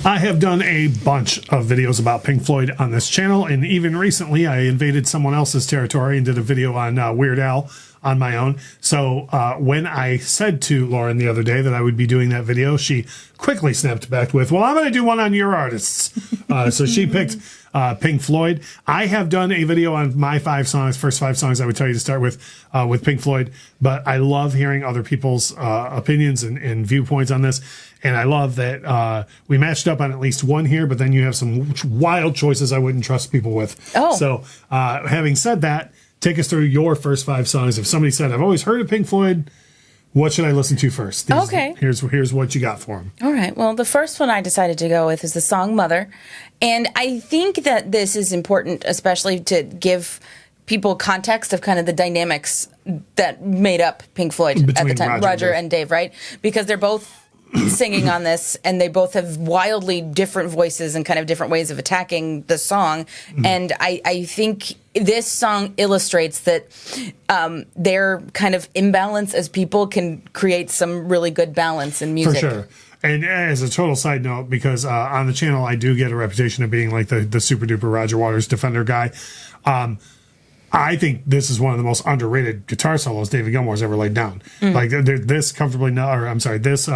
I have done a bunch of videos about Pink Floyd on this channel, and even recently I invaded someone else's territory and did a video on Weird Al on my own. So when I said to Lauren the other day that I would be doing that video, she quickly snapped back with, well, I'm going to do one on your artists. So she picked Pink Floyd. I have done a video on my first five songs I would tell you to start with Pink Floyd, but I love hearing other people's opinions and viewpoints on this. And I love that we matched up on at least one here, but then you have some wild choices I wouldn't trust people with. Oh. So having said that, take us through your first five songs. If somebody said, I've always heard of Pink Floyd, what should I listen to first? Okay. Here's what you got for them. All right. Well, the first one I decided to go with is the song Mother. And I think that this is important, especially to give people context of kind of the dynamics that made up Pink Floyd at the time. Roger and Dave, right? Because they're both singing on this, and they both have wildly different voices and kind of different ways of attacking the song. And I think this song illustrates that their kind of imbalance as people can create some really good balance in music. For sure. And as a total side note, because on the channel I do get a reputation of being like the super duper Roger Waters defender guy, I think this is one of the most underrated guitar solos David Gilmour's ever laid down. Like this this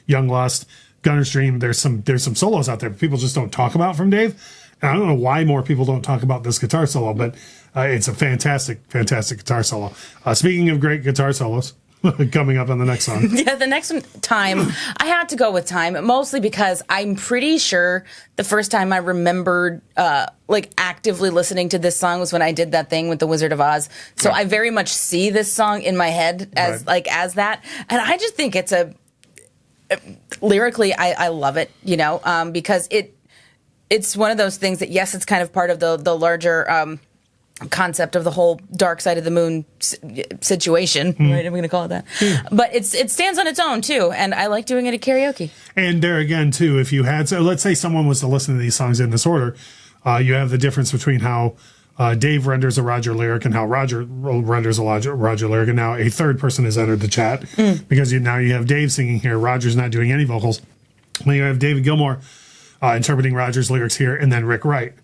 Young Lust, Gunner's Dream. There's some solos out there people just don't talk about from Dave. And I don't know why more people don't talk about this guitar solo, but it's a fantastic guitar solo. Speaking of great guitar solos, coming up on the next song. Yeah, the next one, Time. I had to go with Time, mostly because I'm pretty sure the first time I remembered actively listening to this song was when I did that thing with the Wizard of Oz. So I very much see this song in my head as as that. And I just think it's lyrically, I love it, because it's one of those things that, yes, it's kind of part of the larger concept of the whole Dark Side of the Moon situation, right? I'm going to call it that. But it stands on its own too, and I like doing it at karaoke. And there again too, if you had, so let's say someone was to listen to these songs in this order, you have the difference between how Dave renders a Roger lyric and how Roger renders a Roger lyric, and now a third person has entered the chat because now you have Dave singing here, Roger's not doing any vocals. Well, you have David Gilmour interpreting Roger's lyrics here, and then Rick Wright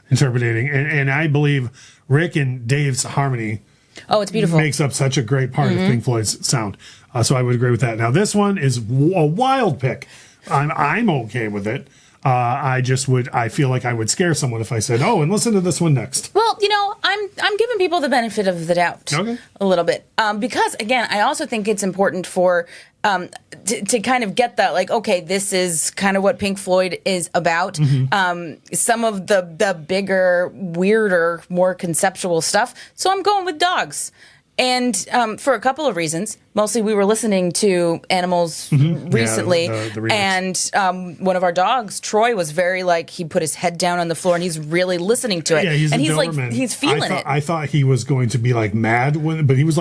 interpreting, and I believe Rick and Dave's harmony it's beautiful, makes up such a great part of Pink Floyd's sound. So I would agree with that. Now this one is a wild pick. I'm okay with it. I feel like I would scare someone if I said, and listen to this one next. Well, I'm giving people the benefit of the doubt a little bit. Because again, I also think it's important for to kind of get that, like, okay, this is kind of what Pink Floyd is about. Some of the bigger, weirder, more conceptual stuff. So I'm going with Dogs. And for a couple of reasons. Mostly we were listening to Animals recently, the and one of our dogs, Troy, was very he put his head down on the floor and he's really listening to it. Yeah, he's feeling it. I thought he was going to be mad, but he was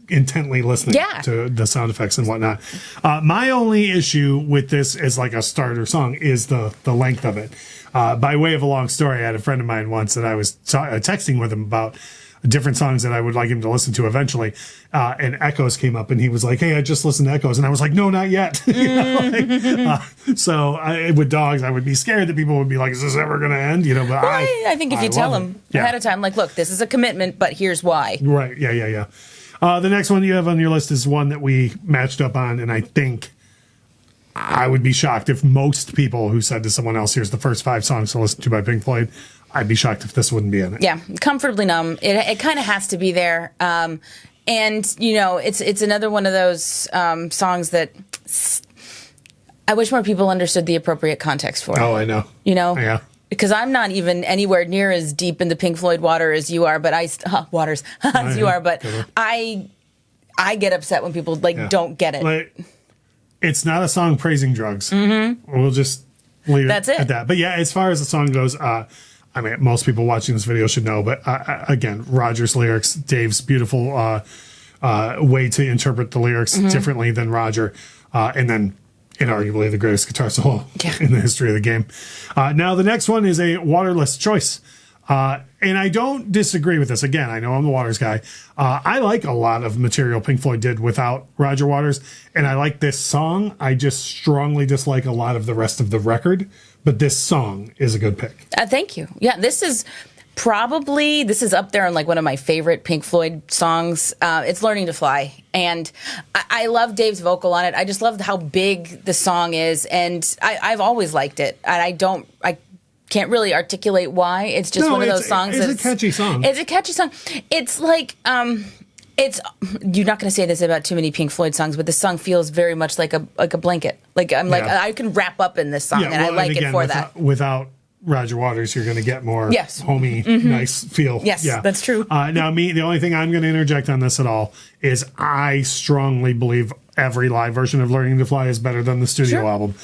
intently listening to the sound effects and whatnot. My only issue with this as a starter song is the length of it. By way of a long story, I had a friend of mine once that I was texting with him about different songs that I would like him to listen to eventually, and Echoes came up and he was like, hey, I just listened to Echoes, and I was like, no, not yet. So with Dogs, I would be scared that people would be like, is this ever going to end, but I think if you tell them ahead of time, look, this is a commitment, but here's why. Right. Yeah. The next one you have on your list is one that we matched up on, and I think I would be shocked if most people who said to someone else, here's the first 5 songs to listen to by Pink Floyd, I'd be shocked if this wouldn't be in it. Yeah, Comfortably Numb. It kind of has to be there. And, it's another one of those songs that I wish more people understood the appropriate context for. Oh, I know. Yeah. Because I'm not even anywhere near as deep in the Pink Floyd water as you are, but you are. But I get upset when people don't get it. It's not a song praising drugs. We'll just leave it at that. But yeah, as far as the song goes, most people watching this video should know, but again, Roger's lyrics, Dave's beautiful way to interpret the lyrics differently than Roger, and then inarguably the greatest guitar solo in the history of the game. Now, the next one is a Waterless choice. And I don't disagree with this. Again, I know I'm the Waters guy. I like a lot of material Pink Floyd did without Roger Waters, and I like this song. I just strongly dislike a lot of the rest of the record but this song is a good pick. Thank you. Yeah, this is up there on like one of my favorite Pink Floyd songs. It's Learning to Fly. And I love Dave's vocal on it. I just love how big the song is. And I've always liked it. And I can't really articulate why. It's just one of those songs. It's a catchy song. It's a catchy song. It's like, you're not going to say this about too many Pink Floyd songs, but this song feels very much like a blanket. Like I can wrap up in this song, and I like it for that. Without Roger Waters, you're going to get more homey, nice feel. Yes, that's true. Now, the only thing I'm going to interject on this at all is I strongly believe every live version of Learning to Fly is better than the studio album.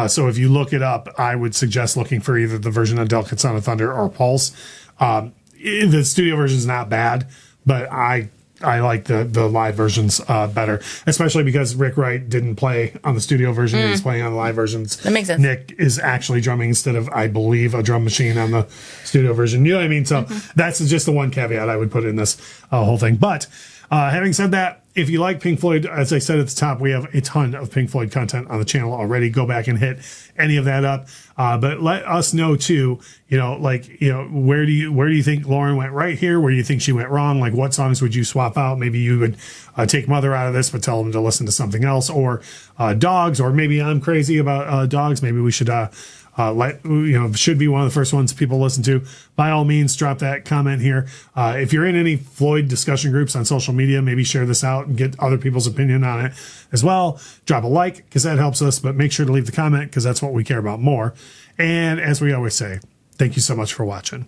So if you look it up, I would suggest looking for either the version of Delicate Sound of Thunder or Pulse. The studio version is not bad, but I like the live versions better, especially because Rick Wright didn't play on the studio version. He was playing on the live versions. That makes sense. Nick is actually drumming instead of, I believe, a drum machine on the studio version. You know what I mean? So that's just the one caveat I would put in this whole thing. But having said that, if you like Pink Floyd, as I said at the top, we have a ton of Pink Floyd content on the channel already. Go back and hit any of that up. But let us know too, where do you think Lauren went right here? Where do you think she went wrong? Like, what songs would you swap out? Maybe you would take Mother out of this, but tell them to listen to something else, or Dogs, or maybe I'm crazy about Dogs. Maybe we should should be one of the first ones people listen to. By all means, drop that comment here. If you're in any Floyd discussion groups on social media, maybe share this out and get other people's opinion on it as well. Drop a like, because that helps us, but make sure to leave the comment, because that's what we care about more. And as we always say, thank you so much for watching.